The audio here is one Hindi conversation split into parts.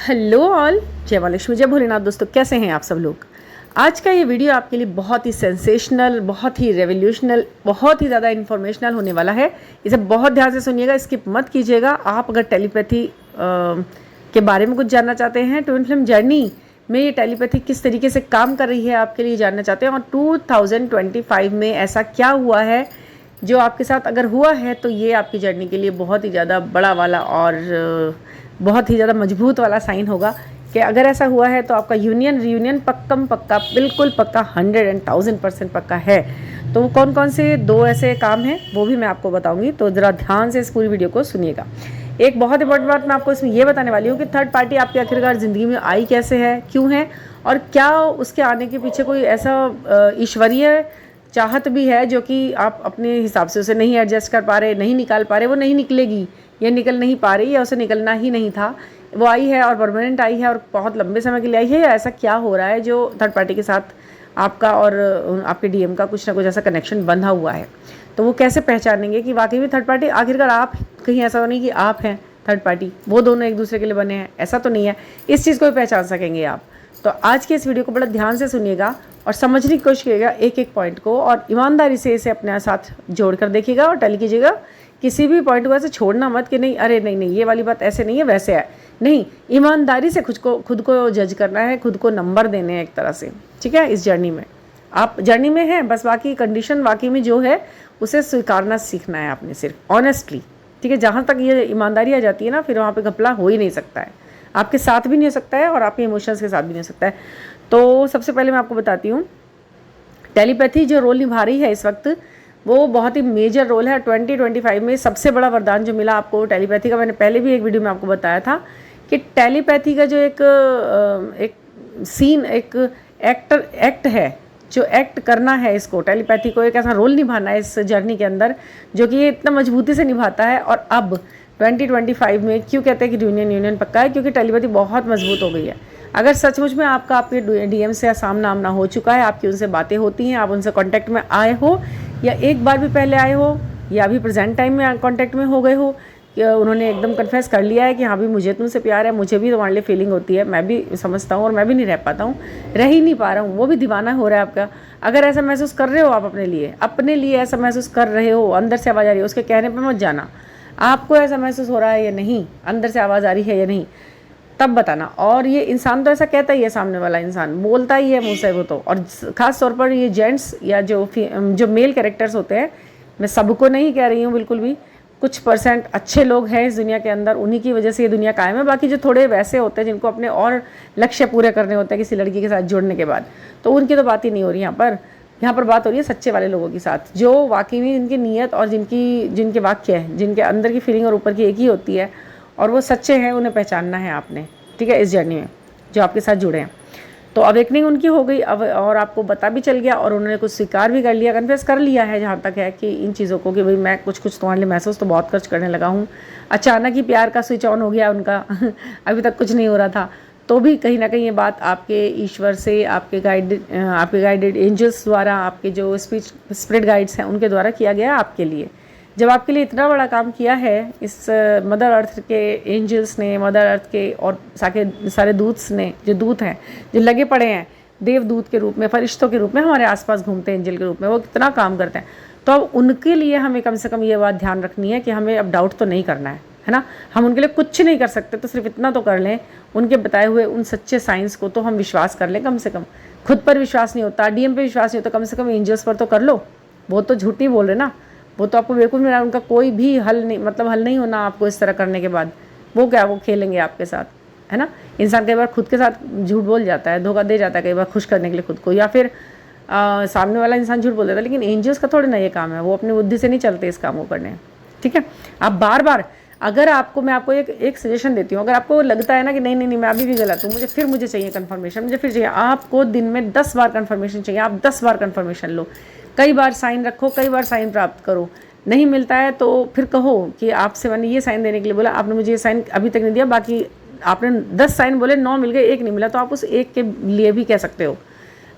हेलो ऑल, जय माँ लक्ष्मी, जय भोलेनाथ। दोस्तों, कैसे हैं आप सब लोग। आज का ये वीडियो आपके लिए बहुत ही सेंसेशनल, बहुत ही रेवोल्यूशनल, बहुत ही ज़्यादा इन्फॉर्मेशनल होने वाला है। इसे बहुत ध्यान से सुनिएगा, स्किप मत कीजिएगा। आप अगर टेलीपैथी के बारे में कुछ जानना चाहते हैं, ट्विन फ्लेम जर्नी में ये टेलीपैथी किस तरीके से काम कर रही है आपके लिए जानना चाहते हैं, और 2025 में ऐसा क्या हुआ है जो आपके साथ अगर हुआ है तो ये आपकी जर्नी के लिए बहुत ही ज़्यादा बड़ा वाला और बहुत ही ज़्यादा मजबूत वाला साइन होगा कि अगर ऐसा हुआ है तो आपका यूनियन रियूनियन पक्कम पक्का, बिल्कुल पक्का, 110,000% पक्का है। तो वो कौन कौन से दो ऐसे काम हैं वो भी मैं आपको बताऊंगी, तो ज़रा ध्यान से इस पूरी वीडियो को सुनिएगा। एक बहुत इंपॉर्टेंट बात मैं आपको इसमें ये बताने वाली हूँ कि थर्ड पार्टी आपके आखिरकार ज़िंदगी में आई कैसे है, क्यों है, और क्या उसके आने के पीछे कोई ऐसा ईश्वरीय चाहत भी है जो कि आप अपने हिसाब से उसे नहीं एडजस्ट कर पा रहे, नहीं निकाल पा रहे। वो नहीं निकलेगी या निकल नहीं पा रही, या उसे निकलना ही नहीं था। वो आई है और परमानेंट आई है और बहुत लंबे समय के लिए आई है, या ऐसा क्या हो रहा है जो थर्ड पार्टी के साथ आपका और आपके डीएम का कुछ ना कुछ ऐसा कनेक्शन बंधा हुआ है। तो वो कैसे पहचानेंगे कि वाकई में थर्ड पार्टी आखिरकार आप, कहीं ऐसा तो नहीं कि आप हैं थर्ड पार्टी, वो दोनों एक दूसरे के लिए बने हैं, ऐसा तो नहीं है। इस चीज़ को भी पहचान सकेंगे आप। तो आज के इस वीडियो को बड़ा ध्यान से सुनिएगा और समझने की कोशिश कीजिएगा एक एक पॉइंट को, और ईमानदारी से इसे अपने साथ जोड़ कर देखिएगा और टैली कीजिएगा। किसी भी पॉइंट को ऐसे छोड़ना मत कि नहीं, अरे नहीं ये वाली बात ऐसे नहीं है, वैसे है। नहीं, ईमानदारी से खुद को जज करना है, खुद को नंबर देने हैं एक तरह से, ठीक है। इस जर्नी में आप जर्नी में हैं, बस बाकी कंडीशन वाकई में जो है उसे स्वीकारना सीखना है आपने, सिर्फ ऑनेस्टली, ठीक है। जहाँ तक ये ईमानदारी आ जाती है ना, फिर वहाँ पे घपला हो ही नहीं सकता है, आपके साथ भी नहीं हो सकता है और आपके इमोशंस के साथ भी नहीं हो सकता है। तो सबसे पहले मैं आपको बताती हूँ, टेलीपैथी जो रोल निभा रही है इस वक्त, वो बहुत ही मेजर रोल है। 2025 में सबसे बड़ा वरदान जो मिला आपको टेलीपैथी का, मैंने पहले भी एक वीडियो में आपको बताया था कि टेलीपैथी का जो एक सीन, एक एक्ट है, जो एक्ट करना है इसको, टेलीपैथी को एक ऐसा रोल निभाना है इस जर्नी के अंदर जो कि ये इतना मजबूती से निभाता है। और अब 2025 में क्यों कहते हैं कि यूनियन पक्का है, क्योंकि टेलीपैथी बहुत मजबूत हो गई है। अगर सचमुच में आपके डीएम से सामना आमना हो चुका है, आपकी उनसे बातें होती हैं, आप उनसे कांटेक्ट में आए हो, या एक बार भी पहले आए हो, या अभी प्रेजेंट टाइम में कांटेक्ट में हो गए हो, कि उन्होंने एकदम कन्फेस कर लिया है कि हाँ भी मुझे तुमसे प्यार है, मुझे भी तुम्हारे लिए फीलिंग होती है, मैं भी समझता हूँ और मैं भी नहीं रह पाता हूँ, रह ही नहीं पा रहा हूँ, वो भी दीवाना हो रहा है आपका। अगर ऐसा महसूस कर रहे हो आप अपने लिए ऐसा महसूस कर रहे हो, अंदर से आवाज़ आ रही है, उसके कहने पर मत जाना। आपको ऐसा महसूस हो रहा है या नहीं, अंदर से आवाज़ आ रही है या नहीं, तब बताना। और ये इंसान तो ऐसा कहता ही है, सामने वाला इंसान बोलता ही है मुँह से वो तो, और ख़ास तौर पर ये जेंट्स या जो मेल कैरेक्टर्स होते हैं, मैं सबको नहीं कह रही हूँ बिल्कुल भी, कुछ % अच्छे लोग हैं इस दुनिया के अंदर, उन्हीं की वजह से ये दुनिया कायम है। बाकी जो थोड़े वैसे होते हैं जिनको अपने और लक्ष्य पूरे करने होते हैं किसी लड़की के साथ जुड़ने के बाद, तो उनकी तो बात ही नहीं हो रही यहाँ पर बात हो रही है सच्चे वाले लोगों के साथ, जो वाकई में जिनकी नीयत और जिनके वाक्य हैं, जिनके अंदर की फीलिंग और ऊपर की एक ही होती है, और वो सच्चे हैं, उन्हें पहचानना है आपने, ठीक है। इस जर्नी में जो आपके साथ जुड़े हैं, तो अवेकनिंग उनकी हो गई अब, और आपको पता भी चल गया और उन्होंने कुछ स्वीकार भी कर लिया, कन्फेस कर लिया है जहाँ तक है कि इन चीज़ों को, कि भाई मैं कुछ तुम्हारे लिए महसूस तो बहुत कुछ करने लगा हूँ। अचानक ही प्यार का स्विच ऑन हो गया उनका अभी तक कुछ नहीं हो रहा था, तो भी कहीं ना कहीं ये बात आपके ईश्वर से, आपके गाइडेड एंजल्स द्वारा, आपके जो स्पिरिट गाइड्स हैं उनके द्वारा किया गया आपके लिए। जब आपके लिए इतना बड़ा काम किया है इस मदर अर्थ के एंजल्स ने, मदर अर्थ के और सारे दूत्स ने, जो दूत हैं जो लगे पड़े हैं देवदूत के रूप में, फरिश्तों के रूप में हमारे आसपास घूमते हैं, एंजल के रूप में, वो कितना काम करते हैं। तो अब उनके लिए हमें कम से कम ये बात ध्यान रखनी है कि हमें अब डाउट तो नहीं करना है ना। हम उनके लिए कुछ नहीं कर सकते, तो सिर्फ इतना तो कर लें, उनके बताए हुए उन सच्चे साइंस को तो हम विश्वास कर लें कम से कम। खुद पर विश्वास नहीं होता, डीएम पे विश्वास नहीं होता, कम से कम एंजल्स पर तो कर लो। वो तो झूठ नहीं बोल रहे ना, वो तो आपको बेवकूफ़ मिला, उनका कोई भी हल नहीं होना आपको इस तरह करने के बाद। वो क्या, वो खेलेंगे आपके साथ, है ना। इंसान कई बार खुद के साथ झूठ बोल जाता है, धोखा दे जाता है कई बार खुश करने के लिए खुद को, या फिर सामने वाला इंसान झूठ बोल देता है, लेकिन एंजल्स का थोड़ी ना ये काम है, वो अपनी बुद्धि से नहीं चलते इस काम को करने, ठीक है। आप बार बार, अगर आपको, मैं आपको एक सजेशन देती हूँ, अगर आपको लगता है ना कि नहीं मैं अभी भी गलत हूँ, मुझे चाहिए कन्फर्मेशन, मुझे फिर चाहिए, आपको दिन में 10 बार कन्फर्मेशन चाहिए, आप 10 बार कन्फर्मेशन लो, कई बार साइन रखो, कई बार साइन प्राप्त करो। नहीं मिलता है तो फिर कहो कि आपसे मैंने ये साइन देने के लिए बोला, आपने मुझे ये साइन अभी तक नहीं दिया, बाकी आपने 10 साइन बोले, 9 मिल गए, 1 नहीं मिला, तो आप उस 1 के लिए भी कह सकते हो।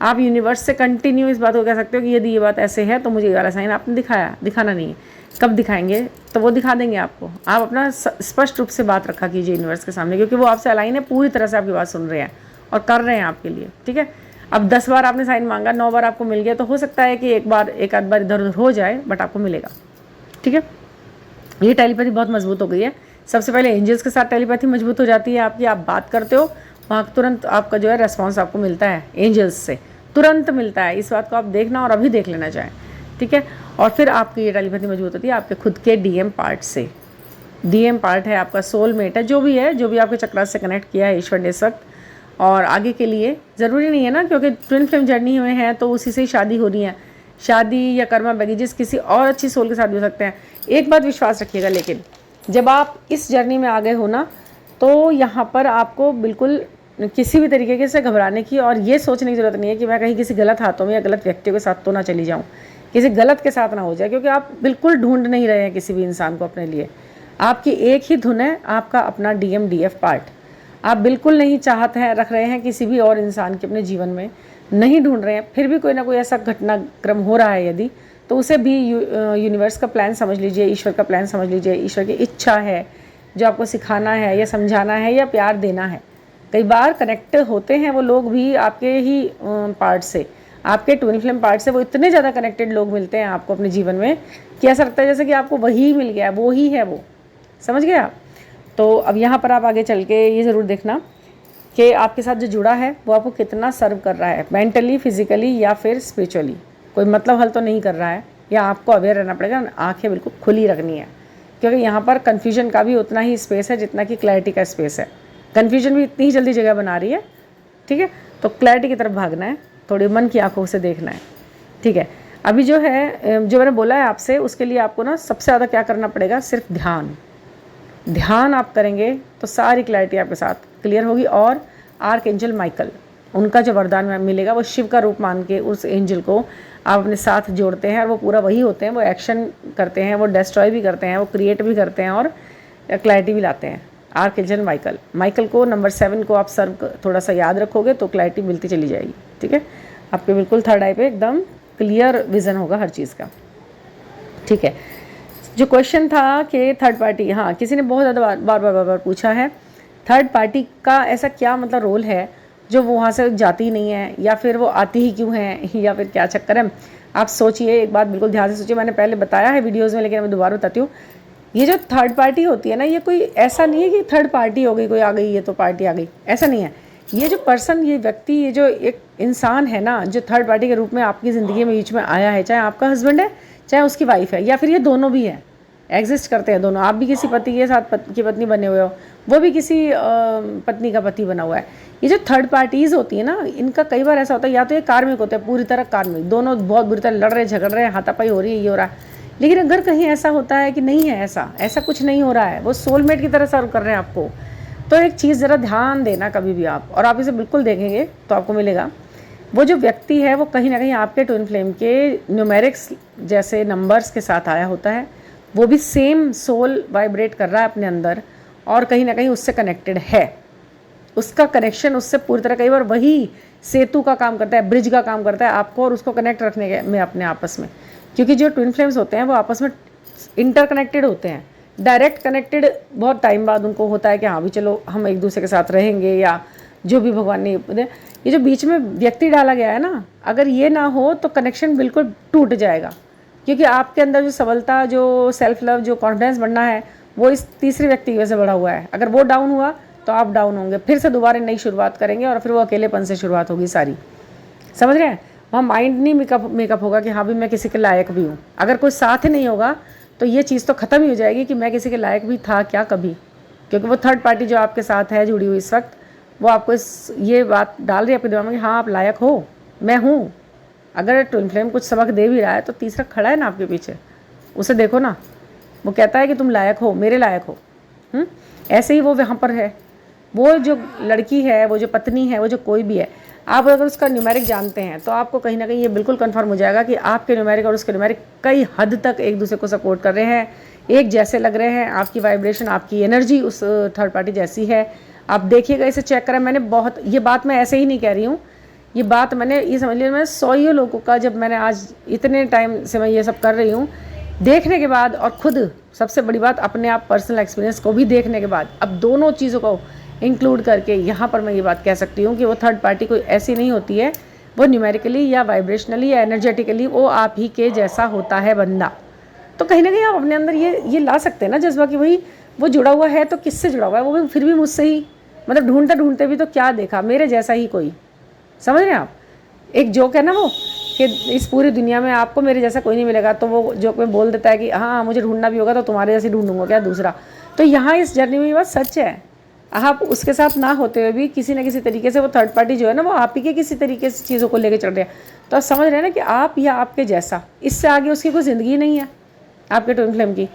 आप यूनिवर्स से कंटिन्यू इस बात को कह सकते हो कि यदि ये बात ऐसे है तो मुझे ये वाला साइन आपने दिखाना नहीं है। कब दिखाएंगे? तो वो दिखा देंगे आपको। आप अपना स्पष्ट रूप से बात रखा कीजिए यूनिवर्स के सामने, क्योंकि वो आपसे अलाइन है, पूरी तरह से आपकी बात सुन रहे हैं और कर रहे हैं आपके लिए, ठीक है। अब 10 बार आपने साइन मांगा, 9 बार आपको मिल गया, तो हो सकता है कि एक आध बार इधर उधर हो जाए, बट आपको मिलेगा, ठीक है। ये टेलीपैथी बहुत मजबूत हो गई है। सबसे पहले एंजल्स के साथ टेलीपैथी मजबूत हो जाती है आपकी। आप बात करते हो, वहाँ तुरंत आपका जो है रेस्पॉन्स आपको मिलता है, एंजल्स से तुरंत मिलता है। इस बात को आप देखना और अभी देख लेना चाहें, ठीक है। और फिर आपकी ये टेलीपैथी मजबूत होती है आपके खुद के डीएम पार्ट से। डीएम पार्ट है आपका सोलमेट है, जो भी है, जो भी आपके चक्रास से कनेक्ट किया है ईश्वर ने इस वक्त। और आगे के लिए ज़रूरी नहीं है ना, क्योंकि ट्विन फ्लेम जर्नी में है तो उसी से ही शादी हो रही है। शादी या कर्मा बैगेजेस किसी और अच्छी सोल के साथ भी हो सकते हैं। एक बात विश्वास रखिएगा, लेकिन जब आप इस जर्नी में आ गए हो ना, तो यहाँ पर आपको बिल्कुल किसी भी तरीके से घबराने की और ये सोचने की ज़रूरत नहीं है कि मैं कहीं किसी गलत हाथों में या गलत व्यक्तियों के साथ तो ना चली जाऊँ, किसी गलत के साथ ना हो जाए, क्योंकि आप बिल्कुल ढूंढ नहीं रहे हैं किसी भी इंसान को अपने लिए। आपकी एक ही धुन है, आपका अपना डीएम डीएफ पार्ट। आप बिल्कुल नहीं चाहते हैं, रख रहे हैं किसी भी और इंसान के अपने जीवन में, नहीं ढूंढ रहे हैं। फिर भी कोई ना कोई ऐसा घटनाक्रम हो रहा है यदि, तो उसे भी यूनिवर्स का प्लान समझ लीजिए, ईश्वर का प्लान समझ लीजिए। ईश्वर की इच्छा है जो आपको सिखाना है या समझाना है या प्यार देना है। कई बार कनेक्ट होते हैं वो लोग भी आपके ही पार्ट से, आपके ट्विन फ्लेम पार्ट से। वो इतने ज़्यादा कनेक्टेड लोग मिलते हैं आपको अपने जीवन में कि ऐसा लगता है जैसे कि आपको वही मिल गया, वो ही है वो, समझ गए आप। तो अब यहाँ पर आप आगे चल के ये ज़रूर देखना कि आपके साथ जो जुड़ा है वो आपको कितना सर्व कर रहा है, मेंटली, फिजिकली या फिर स्पिरिचुअली। कोई मतलब हल तो नहीं कर रहा है, या आपको अवेयर रहना पड़ेगा, आंखें बिल्कुल खुली रखनी है, क्योंकि यहाँ पर कन्फ्यूजन का भी उतना ही स्पेस है जितना कि क्लैरिटी का स्पेस है। कन्फ्यूजन भी इतनी ही जल्दी जगह बना रही है, ठीक है। तो क्लैरिटी की तरफ भागना है, थोड़ी मन की आंखों से देखना है, ठीक है। अभी जो है, जो मैंने बोला है आपसे, उसके लिए आपको ना सबसे ज़्यादा क्या करना पड़ेगा, सिर्फ ध्यान आप करेंगे तो सारी क्लैरिटी आपके साथ क्लियर होगी। और आर्क एंजल माइकल, उनका जो वरदान मिलेगा, वो शिव का रूप मान के उस एंजल को आप अपने साथ जोड़ते हैं, और वो पूरा वही होते हैं। वो एक्शन करते हैं, वो डिस्ट्रॉय भी करते हैं, वो क्रिएट भी करते हैं और क्लैरिटी भी लाते हैं। आर्क एंजल माइकल को नंबर 7 को आप सर्व थोड़ा सा याद रखोगे तो क्लैरिटी मिलती चली जाएगी, ठीक है। आपके बिल्कुल थर्ड आई पे एकदम क्लियर विजन होगा हर चीज़ का, ठीक है। जो क्वेश्चन था कि थर्ड पार्टी, हाँ, किसी ने बहुत ज़्यादा बार पूछा है, थर्ड पार्टी का ऐसा क्या मतलब रोल है जो वो वहाँ से जाती नहीं है, या फिर वो आती ही क्यों है, या फिर क्या चक्कर है। आप सोचिए, एक बात बिल्कुल ध्यान से सोचिए। मैंने पहले बताया है वीडियोज़ में, लेकिन मैं दोबारा बताती हूँ। ये जो थर्ड पार्टी होती है ना, ये कोई ऐसा नहीं है कि थर्ड पार्टी हो गई, कोई आ गई है तो पार्टी आ गई, ऐसा नहीं है। ये जो पर्सन, ये व्यक्ति, ये जो एक इंसान है ना, जो थर्ड पार्टी के रूप में आपकी ज़िंदगी में बीच में आया है, चाहे आपका हस्बैंड है, चाहे उसकी वाइफ है, या फिर ये दोनों भी है, एग्जिस्ट करते हैं दोनों। आप भी किसी पति के साथ की पत्नी बने हुए हो, वो भी किसी पत्नी का पति बना हुआ है। ये जो थर्ड पार्टीज़ होती है ना, इनका कई बार ऐसा होता है, या तो ये कार्मिक होते हैं, पूरी तरह कार्मिक, दोनों बहुत बुरी तरह लड़ रहे हैं, झगड़ रहे हैं, हाथापाई हो रही है, ये हो रहा है। लेकिन अगर कहीं ऐसा होता है कि नहीं है, ऐसा कुछ नहीं हो रहा है, वो सोलमेट की तरह सर्व कर रहे हैं आपको, तो एक चीज़ ज़रा ध्यान देना कभी भी आप, और आप इसे बिल्कुल देखेंगे तो आपको मिलेगा। वो जो व्यक्ति है वो कहीं ना कहीं आपके ट्विन फ्लेम के न्यूमेरिक्स जैसे नंबर्स के साथ आया होता है। वो भी सेम सोल वाइब्रेट कर रहा है अपने अंदर, और कहीं ना कहीं उससे कनेक्टेड है। उसका कनेक्शन उससे पूरी तरह, कई बार वही सेतु का काम करता है, ब्रिज का काम करता है आपको और उसको कनेक्ट रखने में अपने आपस में। क्योंकि जो ट्विन फ्लेम्स होते हैं वो आपस में इंटरकनेक्टेड होते हैं। डायरेक्ट कनेक्टेड बहुत टाइम बाद उनको होता है कि हाँ भी चलो हम एक दूसरे के साथ रहेंगे, या जो भी भगवान ने, ये जो बीच में व्यक्ति डाला गया है ना, अगर ये ना हो तो कनेक्शन बिल्कुल टूट जाएगा। क्योंकि आपके अंदर जो सबलता, जो सेल्फ लव, जो कॉन्फिडेंस बढ़ना है, वो इस तीसरे व्यक्ति की वजह से बढ़ा हुआ है। अगर वो डाउन हुआ तो आप डाउन होंगे, फिर से दोबारा नई शुरुआत करेंगे, और फिर वो अकेलेपन से शुरुआत होगी सारी, समझ रहे हैं। वहाँ माइंड नहीं मेकअप होगा कि हाँ भी मैं किसी के लायक भी हूँ। अगर कोई साथ ही नहीं होगा तो ये चीज़ तो ख़त्म ही हो जाएगी कि मैं किसी के लायक भी था क्या कभी। क्योंकि वो थर्ड पार्टी जो आपके साथ है जुड़ी हुई इस वक्त, वो आपको ये बात डाल रही है आपके दिमाग में कि हाँ आप लायक हो, मैं हूँ। अगर ट्विन फ्लेम कुछ सबक दे भी रहा है तो तीसरा खड़ा है ना आपके पीछे, उसे देखो ना, वो कहता है कि तुम लायक हो, मेरे लायक हो। ऐसे ही वो वहाँ पर है। वो जो लड़की है, वो जो पत्नी है, वो जो कोई भी है, आप अगर उसका न्यूमेरिक जानते हैं तो आपको कहीं ना कहीं ये बिल्कुल कंफर्म हो जाएगा कि आपके न्यूमेरिक और उसके न्यूमेरिक कई हद तक एक दूसरे को सपोर्ट कर रहे हैं, एक जैसे लग रहे हैं। आपकी वाइब्रेशन, आपकी एनर्जी उस थर्ड पार्टी जैसी है। आप देखिएगा, इसे चेक करें। मैंने बहुत, ये बात मैं ऐसे ही नहीं कह रही हूँ, ये बात मैंने, ये समझ लिया, मैं 100 लोगों का, जब मैंने आज इतने टाइम से मैं ये सब कर रही हूँ, देखने के बाद और खुद सबसे बड़ी बात अपने आप पर्सनल एक्सपीरियंस को भी देखने के बाद अब दोनों चीज़ों को इंक्लूड करके यहाँ पर मैं ये बात कह सकती हूँ कि वो थर्ड पार्टी कोई ऐसी नहीं होती है, वो न्यूमेरिकली या वाइब्रेशनली या एनर्जेटिकली वो आप ही के जैसा होता है बंदा। तो कहीं ना कहीं आप अपने अंदर ये ला सकते हैं ना जज्बा कि भाई वो जुड़ा हुआ है तो किससे जुड़ा हुआ है, वो भी फिर भी मुझसे ही, मतलब ढूंढते ढूंढते भी तो क्या देखा, मेरे जैसा ही कोई। समझ रहे हैं आप? एक जोक है ना वो कि इस पूरी दुनिया में आपको मेरे जैसा कोई नहीं मिलेगा, तो वो जोक में बोल देता है कि हाँ मुझे ढूंढना भी होगा तो तुम्हारे जैसे ढूंढूंगा क्या दूसरा। तो यहाँ इस जर्नी में ये बात सच है, आप उसके साथ ना होते हुए भी किसी न किसी तरीके से वो थर्ड पार्टी जो है ना वो आप ही के किसी तरीके से चीज़ों को लेकर चल रहे हैं। तो आप समझ रहे हैं ना कि आप या आपके जैसा, इससे आगे उसकी कोई ज़िंदगी नहीं है आपके ट्विन फ्लेम की।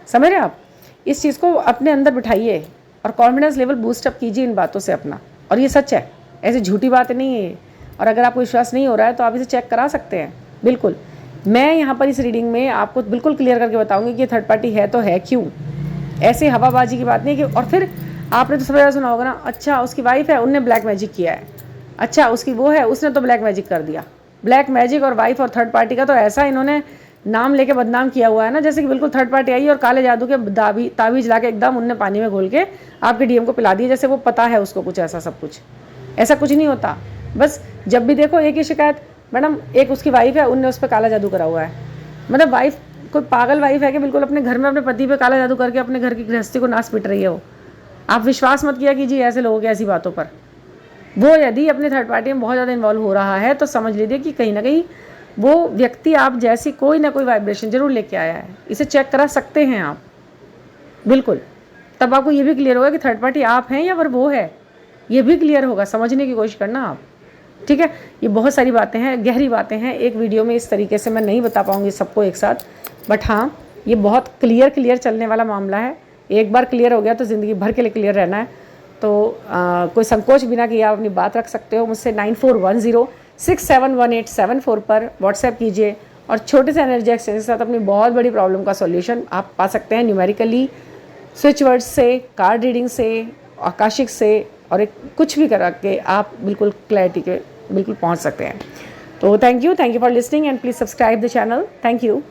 समझ रहे हैं आप? इस चीज़ को अपने अंदर बिठाइए और कॉन्फिडेंस लेवल बूस्टअप कीजिए इन बातों से अपना। और ये सच है, ऐसी झूठी बातें नहीं है। और अगर आपको विश्वास नहीं हो रहा है तो आप इसे चेक करा सकते हैं। बिल्कुल मैं यहाँ पर इस रीडिंग में आपको बिल्कुल क्लियर करके बताऊँगी कि थर्ड पार्टी है तो है क्यों। ऐसे हवाबाजी की बात नहीं कि और फिर आपने तो सबसे ज़्यादा सुना होगा ना, अच्छा उसकी वाइफ है उनने ब्लैक मैजिक किया है, अच्छा उसकी वो है उसने तो ब्लैक मैजिक कर दिया। ब्लैक मैजिक और वाइफ और थर्ड पार्टी का तो ऐसा इन्होंने नाम लेके बदनाम किया हुआ है ना, जैसे कि बिल्कुल थर्ड पार्टी आई और काले जादू के ताबीज ला के एकदम उनने पानी में घोल के आपके डीएम को पिला दिया, जैसे वो पता है उसको कुछ ऐसा सब कुछ। ऐसा कुछ नहीं होता। बस जब भी देखो एक ही शिकायत, मैडम एक उसकी वाइफ है उनने उस पर काला जादू करा हुआ है। मतलब वाइफ कोई पागल वाइफ है कि बिल्कुल अपने घर में अपने पति पे काला जादू करके अपने घर की गृहस्थी को नाश पिट रही है वो। आप विश्वास मत किया कीजिए ऐसे लोगों की ऐसी बातों पर। वो यदि अपने थर्ड पार्टी में बहुत ज़्यादा इन्वॉल्व हो रहा है तो समझ लीजिए कि कहीं ना कहीं वो व्यक्ति आप जैसी कोई ना कोई वाइब्रेशन जरूर लेके आया है। इसे चेक करा सकते हैं आप बिल्कुल। तब आपको ये भी क्लियर होगा कि थर्ड पार्टी आप हैं या फिर वो है, ये भी क्लियर होगा। समझने की कोशिश करना आप, ठीक है? ये बहुत सारी बातें हैं, गहरी बातें हैं, एक वीडियो में इस तरीके से मैं नहीं बता पाऊँगी सबको एक साथ। बट हाँ ये बहुत क्लियर चलने वाला मामला है। एक बार क्लियर हो गया तो ज़िंदगी भर के लिए क्लियर रहना है। तो कोई संकोच बिना किए आप अपनी बात रख सकते हो मुझसे 9410671874 पर व्हाट्सएप कीजिए और छोटे से एनर्जी एक्सचेंज के साथ अपनी बहुत बड़ी प्रॉब्लम का सॉल्यूशन आप पा सकते हैं न्यूमेरिकली, स्विच वर्ड्स से, कार्ड रीडिंग से, आकाशिक से, और एक कुछ भी करा के आप बिल्कुल क्लैरिटी के बिल्कुल पहुंच सकते हैं। तो thank you for listening and please subscribe the channel. Thank you.